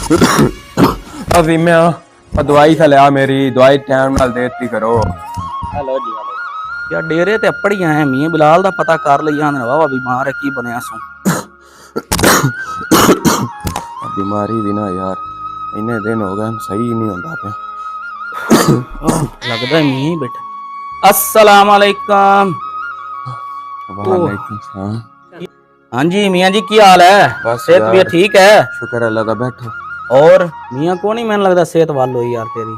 अभी मैं दवाई खा लिया मेरी दवाई टाइम नाल देती करो। हेलो जी हेलो यार डेरे ते अपड़ियां है मियां बिलाल दा पता कर लिया ने वावा बीमार है की बनया सो बीमारी भी ना यार इन्ने दिन हो गए सही नहीं होता पे। लगदा है मियां ही बैठा। अस्सलाम वालेकुम। वालेकुम सलाम। हाँ जी मियां जी की हाल है? बस सेहत भी यार ठीक है? शुक्र अल्लाह दा बैठो। और मियां को नहीं मैंने लगता सेहत वाल हुई यार तेरी।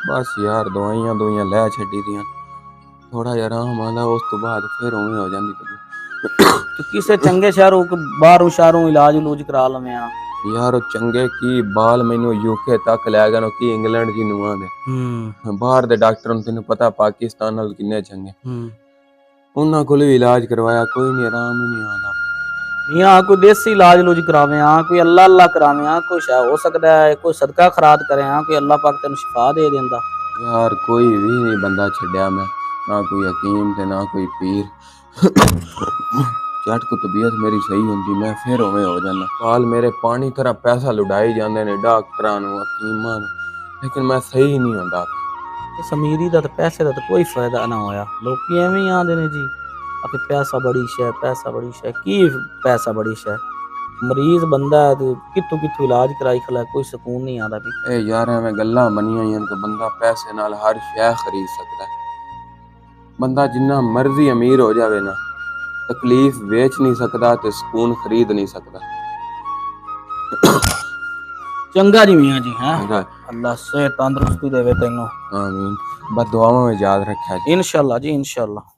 बस यार दवाइयां लै छड्डी दियां थोड़ा जिहा आराम आंदा उस तो बाद फिर उवें हो जांदी तबीयत। तो किसे चंगे शहरों बाहरों शहरों इलाज उलूज करा लवें आ। यार ਉਹ ਚੰਗੇ ਕੀ ਬਾਲ ਮੈਨੂੰ ਯੂਕੇ ਤੱਕ ਲੈ ਗਏ ਨੇ ਕੀ ਇੰਗਲੈਂਡ ਦੀ ਨੂਆਂ ਦੇ ਬਾਹਰ ਦੇ ਡਾਕਟਰ ਨੂੰ ਤੈਨੂੰ ਪਤਾ ਪਾਕਿਸਤਾਨ ਨਾਲ ਕਿੰਨੇ ਚੰਗੇ ਉਹਨਾਂ ਕੋਲ ਵੀ ਇਲਾਜ ਕਰਵਾਇਆ ਕੋਈ ਨਹੀਂ ਆਰਾਮ ਹੀ ਨਹੀਂ ਆਉਂਦਾ। मियां कोई देसी इलाज उलूज करावे आ कोई अल्लाह अल्लाह करावे आ कोई शायद हो सकता है कोई सदका खरात करे आ कोई अल्लाह पाक तेन शिफा दे देंदा। यार कोई भी नहीं बंदा छड्या मैं ना कोई हकीम ते ना कोई पीर। झट को तबीयत मेरी सही होंदी मैं फिर उवें हो जाना बाल मेरे पानी तरह पैसा लुटाई जाते ने डॉक्टरां नूं हकीमां नूं लेकिन मैं सही नहीं होंदा। इस अमीरी दा ते पैसे दा ते कोई फायदा ना होया लोकी एवें ही आंदे ने जी आके पैसा बड़ी शै की पैसा बड़ी शै मरीज बंदा है तू कित्थों कित्थों इलाज कराई खला कोई सुकून नहीं आंदा भी। ए यार एवें गल्लां बनियां होईयां कि बंदा पैसे नाल हर शै खरीद सकदा है। बंदा जिन्ना मर्जी अमीर हो जावे ना तकलीफ बेच नहीं सकदा ते सुकून खरीद नहीं सकदा। चंगा जी मियां जी हैं चंगा अल्लाह सेहत तंदुरुस्ती देवे तैनू। आमीन बस दुआवां में याद रखा जी। इंशाअल्लाह जी इंशाअल्लाह।